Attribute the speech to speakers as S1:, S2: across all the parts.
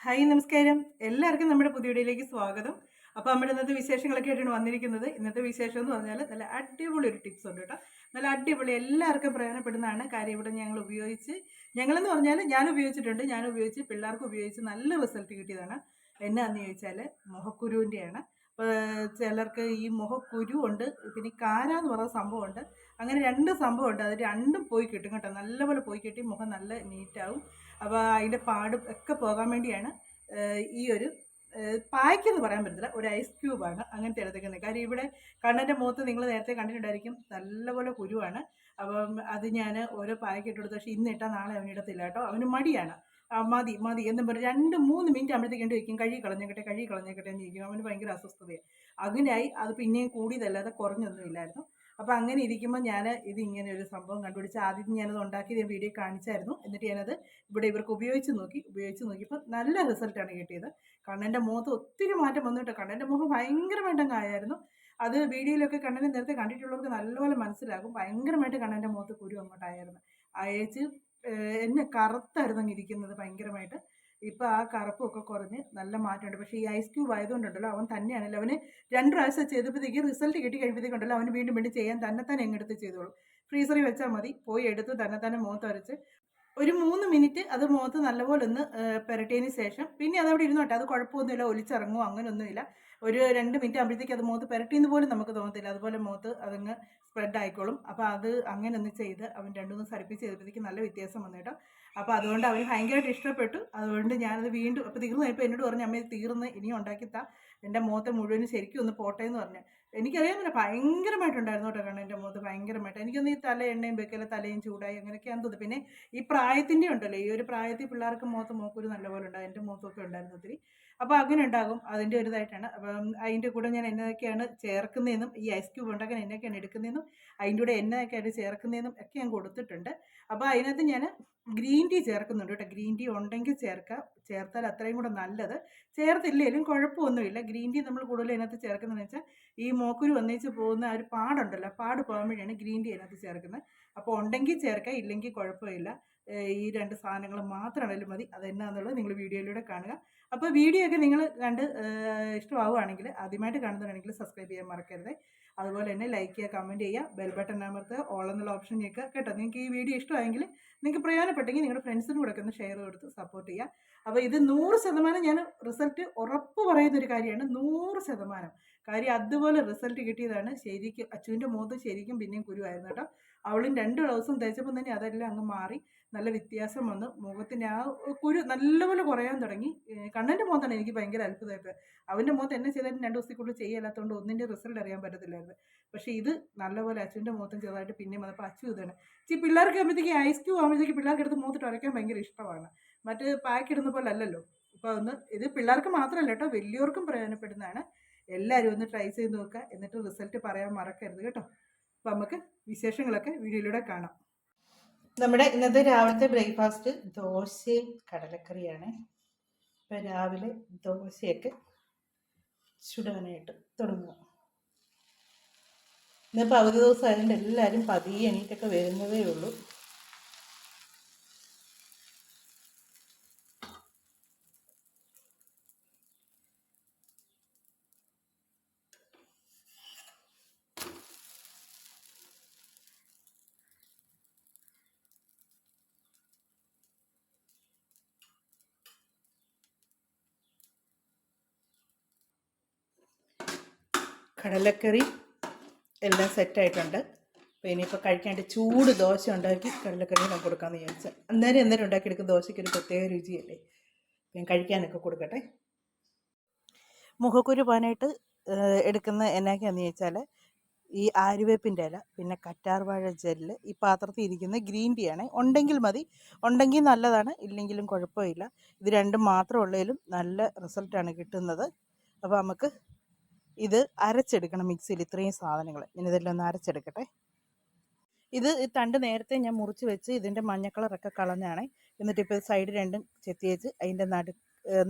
S1: Hi നമസ്കാരം. എല്ലാവർക്കും നമ്മുടെ പുതിയ വീഡിയോയിലേക്ക് സ്വാഗതം. അപ്പോൾ നമ്മുടെ ഇന്നത്തെ വിശേഷങ്ങളൊക്കെ ആയിട്ടാണ് വന്നിരിക്കുന്നത്. ഇന്നത്തെ വിശേഷം എന്ന് പറഞ്ഞാൽ നല്ല അടിപൊളി ഒരു ടിപ്സ് ഉണ്ട് കേട്ടോ. നല്ല അടിപൊളി എല്ലാവർക്കും പ്രയോജനപ്പെടുന്നതാണ്. കാര്യം ഇവിടെ ഞങ്ങളെന്ന് പറഞ്ഞാൽ ഞാൻ ഉപയോഗിച്ചിട്ടുണ്ട്. ഞാൻ ഉപയോഗിച്ച് പിള്ളേർക്ക് ഉപയോഗിച്ച് നല്ല റിസൾട്ട് കിട്ടിയതാണ്. എന്നാന്ന് ചോദിച്ചാൽ മുഖക്കുരുവിൻ്റെയാണ്. അപ്പോൾ ചിലർക്ക് ഈ മുഖക്കുരു ഉണ്ട്, പിന്നെ ഈ കാര എന്ന് പറയുന്ന സംഭവമുണ്ട്. അങ്ങനെ രണ്ട് സംഭവമുണ്ട്. അത് രണ്ടും പോയി കിട്ടും കേട്ടോ. നല്ലപോലെ പോയി കിട്ടി മുഖം നല്ല നീറ്റാവും. അപ്പോൾ അതിൻ്റെ പാട് ഒക്കെ പോകാൻ വേണ്ടിയാണ് ഈ ഒരു പായ്ക്കെന്ന് പറയാൻ പറ്റത്തില്ല, ഒരു ഐസ് ക്യൂബാണ് അങ്ങനത്തെ എടുത്തേക്കുന്നത്. കാര്യം ഇവിടെ കണ്ണൻ്റെ മുഖത്ത് നിങ്ങൾ നേരത്തെ കണ്ടിട്ടുണ്ടായിരിക്കും നല്ലപോലെ കുരുവാണ്. അപ്പം അത് ഞാൻ ഓരോ പായ്ക്ക് ഇട്ടെടുത്തു. പക്ഷേ ഇന്ന് ഇട്ടാൽ നാളെ അവനിടത്തില്ല കേട്ടോ. അവന് മടിയാണ്. മതി മതി എന്നും പറഞ്ഞ് 2-3 മിനിറ്റ് ആകുമ്പോഴത്തേക്ക് വയ്ക്കും, കഴുകി കളഞ്ഞേക്കട്ടെ എന്ന് ചോദിക്കും. അവന് ഭയങ്കര അസ്വസ്ഥതയാണ്. അങ്ങനെയായി. അത് പിന്നെയും കൂടിയതല്ലാതെ കുറഞ്ഞൊന്നും ഇല്ലായിരുന്നു. അപ്പോൾ അങ്ങനെ ഇരിക്കുമ്പോൾ ഞാൻ ഇങ്ങനെ ഒരു സംഭവം കണ്ടുപിടിച്ച് ആദ്യം ഞാനത് ഉണ്ടാക്കി ഞാൻ വീഡിയോ കാണിച്ചായിരുന്നു. എന്നിട്ട് ഞാനത് ഇവിടെ ഇവർക്ക് ഉപയോഗിച്ച് നോക്കിയപ്പോൾ നല്ല റിസൾട്ടാണ് കിട്ടിയത്. കണ്ണൻ്റെ മുഖത്ത് ഒത്തിരി മാറ്റം വന്നു കേട്ടോ. കണ്ണൻ്റെ മുഖം ഭയങ്കരമായിട്ടങ്ങ് ആയായിരുന്നു. അത് വീഡിയോയിലൊക്കെ കണ്ണനെ നേരത്തെ കണ്ടിട്ടുള്ളവർക്ക് നല്ലപോലെ മനസ്സിലാകും. ഭയങ്കരമായിട്ട് കണ്ണൻ്റെ മുഖത്ത് കുരു അങ്ങോട്ടായിരുന്നു. അയച്ച് എന്നെ കറുത്തായിരുന്നു അങ്ങ് ഇരിക്കുന്നത് ഭയങ്കരമായിട്ട്. ഇപ്പോൾ ആ കറുപ്പൊക്കെ കുറഞ്ഞ് നല്ല മാറ്റമുണ്ട്. പക്ഷേ ഈ ഐസ് ക്യൂബ് ആയതുകൊണ്ടുണ്ടല്ലോ, അവൻ തന്നെയാണല്ലോ, അവന് 2 പ്രാവശ്യം ചെയ്തപ്പോഴത്തേക്ക് റിസൾട്ട് കിട്ടി കഴിയുമ്പോഴത്തേക്കുണ്ടല്ലോ അവന് വീണ്ടും വീണ്ടും ചെയ്യാൻ തന്നെത്താനെ എങ്ങെടുത്ത് ചെയ്തോളും. ഫ്രീസറിൽ വെച്ചാൽ മതി, പോയി എടുത്ത് തന്നെത്താനെ മുഖത്ത് വരച്ച് ഒരു 3 മിനിറ്റ് അത് മുഖത്ത് നല്ലപോലെ ഒന്ന് പുരട്ടിയതിന് ശേഷം പിന്നെ അതവിടെ ഇരുന്നോട്ടെ. അത് കുഴപ്പമൊന്നുമില്ല, ഒലിച്ചിറങ്ങുമോ അങ്ങനെയൊന്നുമില്ല. ഒരു 2 മിനിറ്റ് ആകുമ്പോഴത്തേക്ക് അത് മുഖത്ത് പുരട്ടിയെന്ന് പോലും നമുക്ക് തോന്നത്തില്ല. അതുപോലെ മുഖത്ത് അതങ്ങ് സ്പ്രെഡ് ആയിക്കോളും. അപ്പോൾ അത് അങ്ങനെ ഒന്ന് ചെയ്ത് അവൻ 2-3 സ്ഥലപ്പിച്ച് ചെയ്തപ്പോഴത്തേക്ക് നല്ല വ്യത്യാസം വന്നു കേട്ടോ. അപ്പോൾ അതുകൊണ്ട് അവന് ഭയങ്കരമായിട്ട് ഇഷ്ടപ്പെട്ടു. അതുകൊണ്ട് ഞാനത് വീണ്ടും അപ്പോൾ തീർന്നു കഴിഞ്ഞപ്പോൾ എന്നോട് പറഞ്ഞു, അമ്മ ഇത് തീർന്ന് ഇനിയും ഉണ്ടാക്കിത്താ, എൻ്റെ മുഖത്തെ മുഴുവനും ശരിക്കും ഒന്ന് പോട്ടെ എന്ന് പറഞ്ഞു. എനിക്കറിയാൻ പറ്റില്ല, ഭയങ്കരമായിട്ടുണ്ടായിരുന്നു കേട്ടോ കാരണം എൻ്റെ മുഖത്ത് ഭയങ്കരമായിട്ട്. എനിക്കൊന്ന് ഈ തല എണ്ണയും വെക്കല, തലയും ചൂടായി അങ്ങനെയൊക്കെയാണെന്ന് തോന്നുന്നു. പിന്നെ ഈ പ്രായത്തിൻ്റെ ഉണ്ടല്ലോ, ഈ ഒരു പ്രായത്തിൽ പിള്ളേർക്ക് മുഖത്ത് മൂക്കൊരു നല്ലപോലെ ഉണ്ടാകും. എൻ്റെ മുഖത്തൊക്കെ ഉണ്ടായിരുന്നു ഒത്തിരി. അപ്പോൾ അങ്ങനെ ഉണ്ടാകും, അതിൻ്റെ ഒരു ഇതായിട്ടാണ്. അപ്പം അതിൻ്റെ കൂടെ ഞാൻ എന്നതൊക്കെയാണ് ചേർക്കുന്നതെന്നും ഈ ഐസ് ക്യൂബ് ഉണ്ടാക്കാൻ എന്നൊക്കെയാണ് എടുക്കുന്നതെന്നും അതിൻ്റെ കൂടെ എന്നതൊക്കെയാണ് ചേർക്കുന്നതെന്നും ഒക്കെ ഞാൻ കൊടുത്തിട്ടുണ്ട്. അപ്പോൾ അതിനകത്ത് ഞാൻ ഗ്രീൻ ടീ ചേർക്കുന്നുണ്ട് കേട്ടോ. ഗ്രീൻ ടീ ഉണ്ടെങ്കിൽ ചേർത്താൽ അത്രയും കൂടെ നല്ലത്. ചേർത്തില്ലെങ്കിലും കുഴപ്പമൊന്നുമില്ല. ഗ്രീൻ ടീ നമ്മൾ കൂടുതൽ അതിനകത്ത് ചേർക്കുന്നതെന്ന് വെച്ചാൽ ഈ മോക്കുരു വന്നേച്ച് പോകുന്ന ആ ഒരു പാടുണ്ടല്ലോ, പാട് പോകാൻ വേണ്ടിയാണ് ഗ്രീൻ ടീ അതിനകത്ത് ചേർക്കുന്നത്. അപ്പോൾ ഉണ്ടെങ്കിൽ ചേർക്കാം, ഇല്ലെങ്കിൽ കുഴപ്പമില്ല. ഈ 2 സാധനങ്ങൾ മാത്രമാണെങ്കിലും മതി. അതെന്നാന്നുള്ളത് നിങ്ങൾ വീഡിയോയിലൂടെ കാണുക. അപ്പോൾ വീഡിയോ ഒക്കെ നിങ്ങൾ കണ്ട് ഇഷ്ടമാവുകയാണെങ്കിൽ, ആദ്യമായിട്ട് കാണുന്നവരാണെങ്കിൽ സബ്സ്ക്രൈബ് ചെയ്യാൻ മറക്കരുത്. അതുപോലെ തന്നെ ലൈക്ക് ചെയ്യുക, കമൻറ്റ് ചെയ്യുക, ബെൽ ബട്ടൺ അമർത്തുക, ഓൾ എന്നുള്ള ഓപ്ഷൻ ഞെക്കുക കേട്ടോ. നിങ്ങൾക്ക് ഈ വീഡിയോ ഇഷ്ടമായെങ്കിൽ, നിങ്ങൾക്ക് പ്രയോജനപ്പെട്ടെങ്കിൽ നിങ്ങളുടെ ഫ്രണ്ട്സിനും കൂടെ ഒക്കെ ഒന്ന് ഷെയർ കൊടുത്ത് സപ്പോർട്ട് ചെയ്യുക. അപ്പോൾ ഇത് 100% ഞാൻ റിസൾട്ട് ഉറപ്പ് പറയുന്നൊരു കാര്യമാണ്. 100% കാര്യം അതുപോലെ റിസൾട്ട് കിട്ടിയതാണ്. ശരിക്കും അച്ചുവിൻ്റെ മുഖത്ത് ശരിക്കും പിന്നെയും കുരുവായിരുന്നു കേട്ടോ. അവളും 2 ദിവസം തേച്ചപ്പോൾ തന്നെ അതെല്ലാം അങ്ങ് മാറി, നല്ല വ്യത്യാസം വന്നു. മുഖത്തിൻ്റെ ആ കുരു നല്ലപോലെ കുറയാൻ തുടങ്ങി. കണ്ണൻ്റെ മുഖത്താണ് എനിക്ക് ഭയങ്കര അത്ഭുതമായിട്ട്. അവൻ്റെ മുഖത്ത് എന്നെ ചെയ്താലും 2 ദിവസത്തേക്കുള്ളിൽ ചെയ്യാത്തതുകൊണ്ട് ഒന്നിൻ്റെ റിസൾട്ട് അറിയാൻ പറ്റത്തില്ലായിരുന്നു. പക്ഷേ ഇത് നല്ലപോലെ അച്ചുവിൻ്റെ മുഖത്തും ചെറുതായിട്ട് പിന്നെയും വന്നപ്പോൾ അച്ചു ഇതാണ്. പിള്ളേർക്ക് ആകുമ്പോഴത്തേക്ക് ഐസ് ക്യൂബ് ആകുമ്പോഴത്തേക്ക് പിള്ളേർക്ക് എടുത്ത് മുഖത്തിട്ട് ഉരയ്ക്കാൻ ഭയങ്കര ഇഷ്ടമാണ്. മറ്റ് പാക്ക് ഇടുന്ന പോലെ അല്ലല്ലോ. അപ്പോൾ ഇത് പിള്ളേർക്ക് മാത്രമല്ല കേട്ടോ, വലിയവർക്കും പ്രയോജനപ്പെടുന്നതാണ്. എല്ലാവരും ഒന്ന് ട്രൈ ചെയ്ത് നോക്കുക, എന്നിട്ട് റിസൾട്ട് പറയാൻ മറക്കരുത് കേട്ടോ. അപ്പോൾ നമുക്ക് വിശേഷങ്ങളൊക്കെ വീഡിയോയിലൂടെ കാണാം. നമ്മുടെ ഇന്നത്തെ രാവിലത്തെ ബ്രേക്ക്ഫാസ്റ്റ് ദോശയും കടലക്കറിയാണ്. ഇപ്പം രാവിലെ ദോശയൊക്കെ ചുടാനായിട്ട് തുടങ്ങുക. ഇന്നിപ്പോൾ അവധി ദിവസം ആയതുകൊണ്ട് എല്ലാവരും പതിയെ എണീറ്റൊക്കെ വരുന്നതേ ഉള്ളൂ. കടലക്കറി എല്ലാം സെറ്റായിട്ടുണ്ട്. അപ്പോൾ ഇനിയിപ്പോൾ കഴിക്കാണ്ട് ചൂട് ദോശ ഉണ്ടാക്കി കടലക്കറി ഞാൻ കൊടുക്കാമെന്ന് വിചാരിച്ചാൽ. അന്നേരം ഉണ്ടാക്കിയെടുക്കുന്ന ദോശയ്ക്ക് ഒരു പ്രത്യേക രുചിയല്ലേ. ഞാൻ കഴിക്കാനൊക്കെ കൊടുക്കട്ടെ. മുഖക്കുരു പോകാനായിട്ട് എടുക്കുന്ന എന്നൊക്കെയാണെന്ന് ചോദിച്ചാൽ, ഈ ആര്യവേപ്പിൻ്റെ ഇല, പിന്നെ കറ്റാർവാഴ ജെല്ല്, ഈ പാത്രത്തിൽ ഇരിക്കുന്ന ഗ്രീൻ ടീ ആണ്. ഉണ്ടെങ്കിൽ മതി, ഉണ്ടെങ്കിൽ നല്ലതാണ്, ഇല്ലെങ്കിലും കുഴപ്പമില്ല. ഇത് രണ്ടും മാത്രം ഉള്ളതിലും നല്ല റിസൾട്ടാണ് കിട്ടുന്നത്. അപ്പോൾ നമുക്ക് ഇത് അരച്ചെടുക്കണം മിക്സിയിൽ. ഇത്രയും സാധനങ്ങൾ ഞാനിതെല്ലാം ഒന്ന് അരച്ചെടുക്കട്ടെ. ഇത് തണ്ട് നേരത്തെ ഞാൻ മുറിച്ച് വെച്ച് ഇതിൻ്റെ മഞ്ഞ കളറൊക്കെ കളഞ്ഞാണ്. എന്നിട്ട് ഇപ്പോൾ സൈഡ് രണ്ടും ചെത്തി വെച്ച് അതിൻ്റെ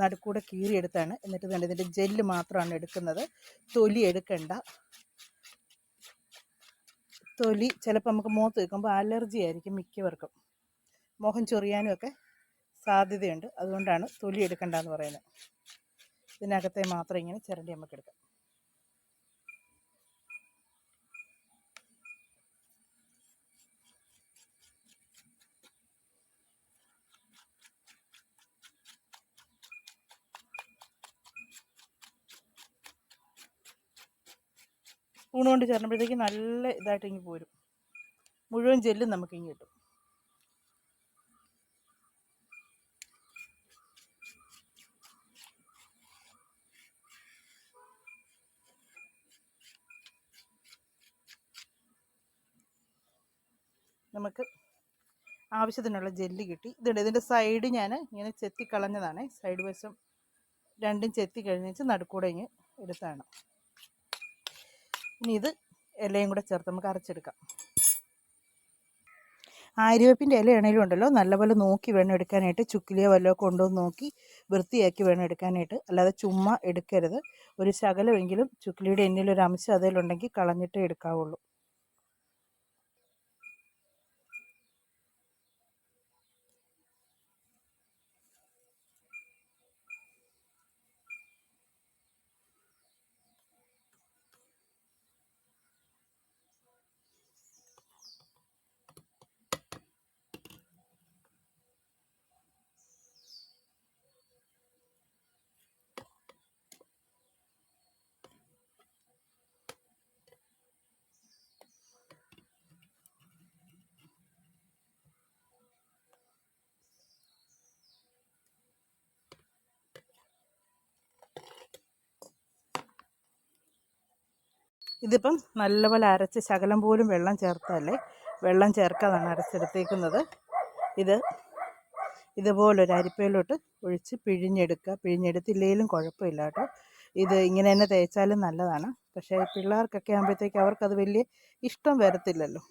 S1: നടുക്കൂടെ കീറിയെടുത്താണ്. എന്നിട്ട് വേണ്ട ഇതിൻ്റെ ജെല്ല് മാത്രമാണ് എടുക്കുന്നത്. തൊലി എടുക്കണ്ട. തൊലി ചിലപ്പോൾ നമുക്ക് മുഖത്ത് വെക്കുമ്പോൾ അലർജി ആയിരിക്കും മിക്കവർക്കും. മുഖം ചൊറിയാനും ഒക്കെ സാധ്യതയുണ്ട്. അതുകൊണ്ടാണ് തൊലി എടുക്കണ്ടെന്ന് പറയുന്നത്. ഇതിനകത്തെ മാത്രം ഇങ്ങനെ ചിരണ്ടി നമുക്ക് എടുക്കാം. സ്പൂൺ കൊണ്ട് ചേർന്നപ്പോഴത്തേക്ക് നല്ല ഇതായിട്ട് ഇങ്ങ് പോരും. മുഴുവൻ ജെല്ലും നമുക്ക് ഇങ്ങ് കിട്ടും. നമുക്ക് ആവശ്യത്തിനുള്ള ജെല്ല് കിട്ടി. ഇതിൻ്റെ സൈഡ് ഞാൻ ഇങ്ങനെ ചെത്തി കളഞ്ഞതാണ്. സൈഡ് വശം രണ്ടും ചെത്തി കഴിഞ്ഞിട്ട് നടുക്കൂടെ ഇങ്ങ് എടുത്താണ്. ഇനി ഇത് ഇലയും കൂടെ ചേർത്ത് നമുക്ക് അരച്ചെടുക്കാം. ആര്യവേപ്പിൻ്റെ ഇലയാണെങ്കിലും ഉണ്ടല്ലോ, നല്ലപോലെ നോക്കി വേണം എടുക്കാനായിട്ട്. ചുക്കിലിയോ വല്ലതും കൊണ്ടുവന്ന് നോക്കി വൃത്തിയാക്കി വേണം എടുക്കാനായിട്ട്. അല്ലാതെ ചുമ്മാ എടുക്കരുത്. ഒരു ശകലമെങ്കിലും ചുക്കിലിയുടെ എന്തെങ്കിലും ഒരു അംശം അതിലുണ്ടെങ്കിൽ കളഞ്ഞിട്ടേ എടുക്കാവുള്ളൂ. ഇതിപ്പം നല്ലപോലെ അരച്ച് ശകലം പോലും വെള്ളം ചേർത്തല്ലേ, വെള്ളം ചേർക്കാതാണ് അരച്ചെടുത്തേക്കുന്നത്. ഇതുപോലൊരു അരിപ്പയിലോട്ട് ഒഴിച്ച് പിഴിഞ്ഞെടുക്കുക. പിഴിഞ്ഞെടുത്തില്ലെങ്കിലും കുഴപ്പമില്ല കേട്ടോ. ഇത് ഇങ്ങനെ തന്നെ തേച്ചാലും നല്ലതാണ്. പക്ഷേ പിള്ളേർക്കൊക്കെ ആകുമ്പോഴത്തേക്ക് അവർക്കത് വലിയ ഇഷ്ടം വരത്തില്ലല്ലോ.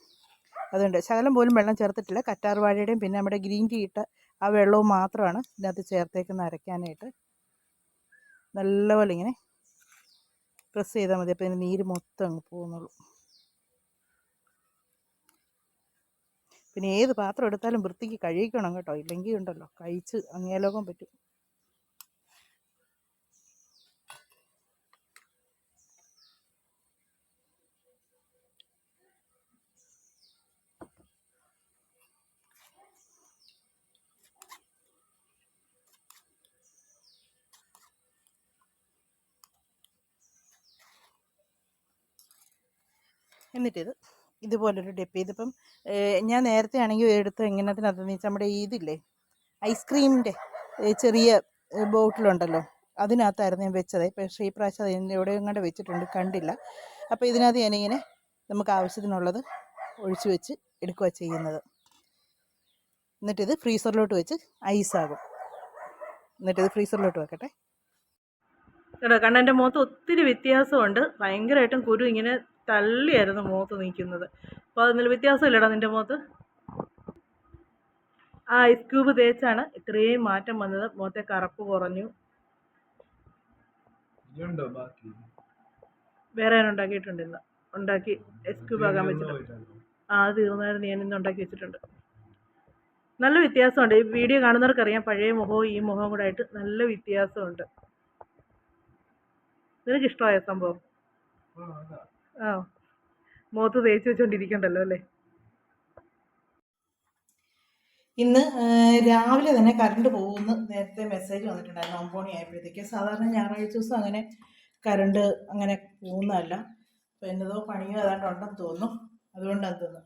S1: അതുകൊണ്ട് ശകലം പോലും വെള്ളം ചേർത്തിട്ടില്ല. കറ്റാർവാഴയുടെയും പിന്നെ നമ്മുടെ ഗ്രീൻ ടീ ഇട്ട ആ വെള്ളവും മാത്രമാണ് ഇതിനകത്ത് ചേർത്തേക്കുന്നത് അരയ്ക്കാനായിട്ട്. നല്ലപോലെ ഇങ്ങനെ പ്രസ് ചെയ്താൽ മതി. അപ്പോൾ ഇതിന് നീര് മൊത്തം അങ്ങ് പോകുന്നുള്ളൂ. പിന്നെ ഏത് പാത്രം എടുത്താലും വൃത്തിക്ക് കഴുകിക്കണം കേട്ടോ. ഇല്ലെങ്കിൽ ഉണ്ടല്ലോ കഴിച്ച് അങ്ങേലോകം പറ്റും. എന്നിട്ടിത് ഇതുപോലൊരു ഡെപ്പ്. ഇതിപ്പം ഞാൻ നേരത്തെ ആണെങ്കിൽ എടുത്ത് എങ്ങനത്തിനകത്തെന്ന് വെച്ചാൽ നമ്മുടെ ഇതില്ലേ ഐസ്ക്രീമിൻ്റെ ചെറിയ ബോട്ടിലുണ്ടല്ലോ, അതിനകത്തായിരുന്നു ഞാൻ വെച്ചത്. പക്ഷേ ഈ പ്രാവശ്യം അത് എവിടെയും കണ്ട് വെച്ചിട്ടുണ്ട്, കണ്ടില്ല. അപ്പോൾ ഇതിനകത്ത് ഞാനിങ്ങനെ നമുക്ക് ആവശ്യത്തിനുള്ളത് ഒഴിച്ചു വെച്ച് എടുക്കുക ചെയ്യുന്നത്. എന്നിട്ടിത് ഫ്രീസറിലോട്ട് വെച്ച് ഐസാകും. എന്നിട്ടിത് ഫ്രീസറിലോട്ട് വെക്കട്ടെ. കേട്ടോ, കണ്ണൻ്റെ മുഖത്ത് ഒത്തിരി വ്യത്യാസമുണ്ട്. ഭയങ്കരമായിട്ടും കുരു ഇങ്ങനെ തള്ളിയായിരുന്നു മുഖത്ത് നിൽക്കുന്നത്. അപ്പോൾ അതിൽ വ്യത്യാസമില്ലടാ നിൻ്റെ മുഖത്ത്. ആ ഐസ് ക്യൂബ് തേച്ചാണ് ഇത്രയും മാറ്റം വന്നത്. മുഖത്തെ കറുപ്പ് കുറഞ്ഞു. വേറെ ഞാൻ ഉണ്ടാക്കിയിട്ടുണ്ടില്ല. ഉണ്ടാക്കി ഐസ് ക്യൂബ് ആക്കാൻ വെച്ചിട്ടുണ്ട്. അത് തീർന്നായിരുന്നു. ഞാൻ ഇന്ന് ഉണ്ടാക്കി വെച്ചിട്ടുണ്ട്. നല്ല വ്യത്യാസമുണ്ട്. ഈ വീഡിയോ കാണുന്നവർക്കറിയാം പഴയ മുഖവും ഈ മുഖവും കൂടെ ആയിട്ട് നല്ല വ്യത്യാസമുണ്ട്. നിനക്ക് ഇഷ്ടമായ സംഭവം? ആ, മുഖത്ത് തേച്ച് വെച്ചോണ്ടിരിക്കണ്ടല്ലോ അല്ലേ. ഇന്ന് രാവിലെ തന്നെ കറണ്ട് പോകുമെന്ന് നേരത്തെ മെസ്സേജ് വന്നിട്ടുണ്ടായിരുന്നു. 9 മണി ആയപ്പോഴത്തേക്ക്. സാധാരണ ഞായറാഴ്ച ദിവസം അങ്ങനെ കറണ്ട് അങ്ങനെ പോകുന്നതല്ല. അപ്പോൾ എന്നതോ പണിയോ ഏതാണ്ട് ഉണ്ടെന്ന് തോന്നുന്നു. അതുകൊണ്ടാണ് തോന്നുന്നു.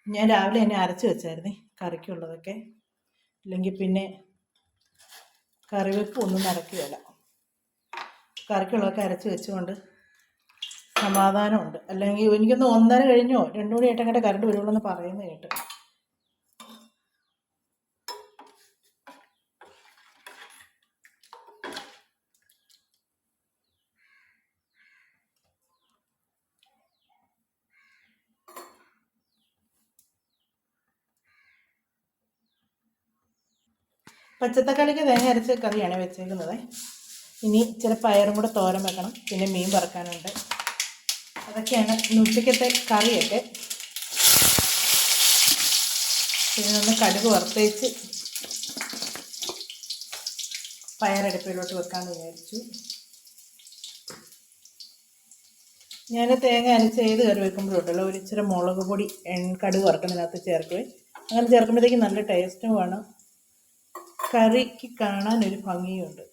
S1: ഞാൻ രാവിലെ തന്നെ അരച്ച് വെച്ചായിരുന്നേ കറിക്കുള്ളതൊക്കെ. ഇല്ലെങ്കിൽ പിന്നെ കറിവെപ്പ് ഒന്നും നടക്കുകയില്ല. കറിക്കുള്ളതൊക്കെ അരച്ച് വെച്ചുകൊണ്ട് സമാധാനമുണ്ട്. അല്ലെങ്കിൽ എനിക്കൊന്ന് 1:30 കഴിഞ്ഞോ 2 മണിയായിട്ട് അങ്ങോട്ട് കറണ്ട് വരുള്ളൂ എന്ന് പറയുന്നത് കേട്ട്. പച്ചത്തക്കാളിക്ക് തേങ്ങ അരച്ച കറിയാണ് വെച്ചേക്കുന്നത്. ഇനി ചില പയറും കൂടെ തോരൻ വെക്കണം. പിന്നെ മീൻ വറുക്കാനുണ്ട്. അതൊക്കെയാണ് ഇന്ന് ഉച്ചക്കത്തെ കറിയൊക്കെ. പിന്നെ ഒന്ന് കടുക് വറുത്തേച്ച് പയറടുപ്പിലോട്ട് വെക്കാമെന്ന് വിചാരിച്ചു. ഞാൻ തേങ്ങ അരച്ച് ഏത് കറി വെക്കുമ്പോഴുണ്ടല്ലോ ഒരു ഇച്ചിരി മുളക് പൊടി കടുക് വറുക്കുന്നതിനകത്ത് ചേർക്കുവേ. അങ്ങനെ ചേർക്കുമ്പോഴത്തേക്ക് നല്ല ടേസ്റ്റുമാണ്, കറിക്ക് കാണാനൊരു ഭംഗിയുണ്ട്.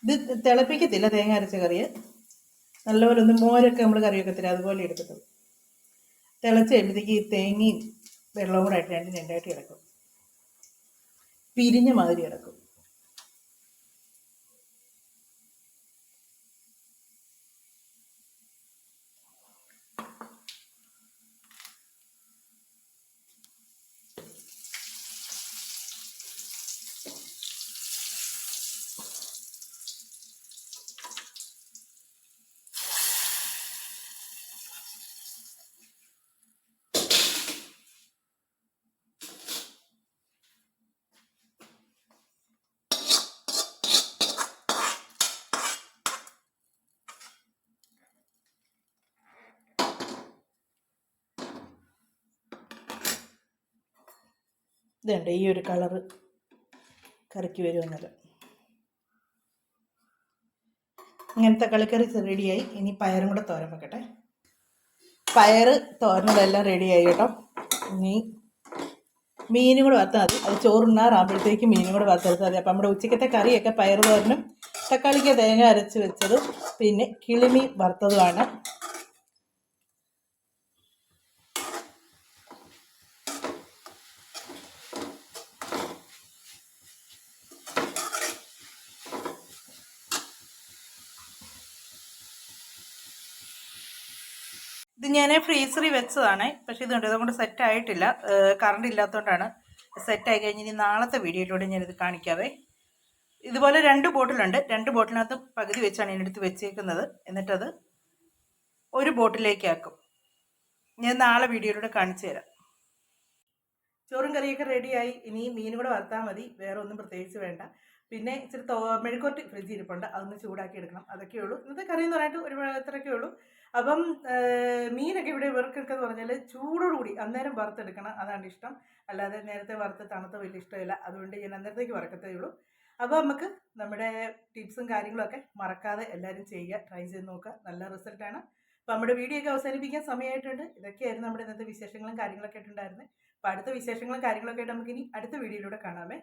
S1: ഇത് തിളപ്പിക്കത്തില്ല തേങ്ങ അരച്ച കറി, നല്ലപോലെ ഒന്ന് മോരൊക്കെ നമ്മൾ കറി വെക്കത്തില്ല അതുപോലെ എടുക്കത്തുള്ളൂ. തിളച്ച് കഴിയുമ്പോഴത്തേക്ക് ഈ തേങ്ങയും വെള്ളവും കൂടെ ആയിട്ട് രണ്ടായിട്ട് കിടക്കും, പിരിഞ്ഞ മാതിരി കിടക്കും. ഇതുണ്ട് ഈ ഒരു കളറ് കറിക്ക് വരുമെന്നല്ല. ഇങ്ങനത്തെ കളിക്കറി റെഡിയായി. ഇനി പയറും കൂടെ തോരൻ വെക്കട്ടെ. പയറ് തോരനതെല്ലാം റെഡിയായി കേട്ടോ. ഇനി മീനും കൂടെ വറുത്താൽ മതി. അത് ചോറുണ്ണാറാകുമ്പോഴത്തേക്ക് മീനും കൂടെ വറുത്തെടുത്താൽ മതി. അപ്പം നമ്മുടെ ഉച്ചക്കത്തെ കറിയൊക്കെ പയറ് തോരനും തക്കാളിക്ക് തേങ്ങ അരച്ച് വെച്ചതും പിന്നെ കിളിമീൻ വറുത്തതുമാണ്. ഇത് ഞാൻ ഫ്രീസറിൽ വെച്ചതാണ്, പക്ഷേ ഇതുണ്ട് ഇതുകൊണ്ട് സെറ്റായിട്ടില്ല, കറണ്ട് ഇല്ലാത്തതുകൊണ്ടാണ്. സെറ്റായി കഴിഞ്ഞ് ഇനി നാളത്തെ വീഡിയോയിലൂടെ ഞാനിത് കാണിക്കാവേ. ഇതുപോലെ 2 ബോട്ടിലുണ്ട്. 2 ബോട്ടിലിനകത്ത് പകുതി വെച്ചാണ് ഇതിനടുത്ത് വെച്ചേക്കുന്നത്. എന്നിട്ടത് ഒരു ബോട്ടിലേക്ക് ആക്കും. ഞാൻ നാളെ വീഡിയോയിലൂടെ കാണിച്ചു തരാം. ചോറും കറിയൊക്കെ റെഡിയായി. ഇനി മീനും കൂടെ വറുത്താൽ മതി, വേറെ ഒന്നും പ്രത്യേകിച്ച് വേണ്ട. പിന്നെ ഇച്ചിരി മെഴുക്കുവരട്ടി ഫ്രിഡ്ജിൽ ഇരിപ്പുണ്ട്, അതൊന്ന് ചൂടാക്കി എടുക്കണം. അതൊക്കെ ഉള്ളൂ ഇന്നത്തെ കറി എന്ന് പറഞ്ഞിട്ട്. ഒരു ഇത്രയൊക്കെ ഉള്ളൂ. അപ്പം മീനൊക്കെ ഇവിടെ ഇവർക്കൊക്കെ എന്ന് പറഞ്ഞാൽ ചൂടോടുകൂടി അന്നേരം വറുത്തെടുക്കണം, അതാണ് ഇഷ്ടം. അല്ലാതെ നേരത്തെ വറുത്ത് തണുത്ത വലിയ ഇഷ്ടമില്ല, അതുകൊണ്ട് ഞാൻ അന്നേരത്തേക്ക് വറക്കത്തേ ഉള്ളൂ. അപ്പോൾ നമുക്ക് നമ്മുടെ ടിപ്സും കാര്യങ്ങളൊക്കെ മറക്കാതെ എല്ലാവരും ചെയ്യുക, ട്രൈ ചെയ്ത് നോക്കുക, നല്ല റിസൾട്ടാണ്. അപ്പോൾ നമ്മുടെ വീഡിയോ ഒക്കെ അവസാനിപ്പിക്കാൻ സമയമായിട്ടുണ്ട്. ഇതൊക്കെയായിരുന്നു നമ്മുടെ ഇന്നത്തെ വിശേഷങ്ങളും കാര്യങ്ങളൊക്കെ ആയിട്ടുണ്ടായിരുന്നത്. അപ്പോൾ അടുത്ത വിശേഷങ്ങളും കാര്യങ്ങളൊക്കെ ആയിട്ട് നമുക്കിനി അടുത്ത വീഡിയോയിലൂടെ കാണാമേ.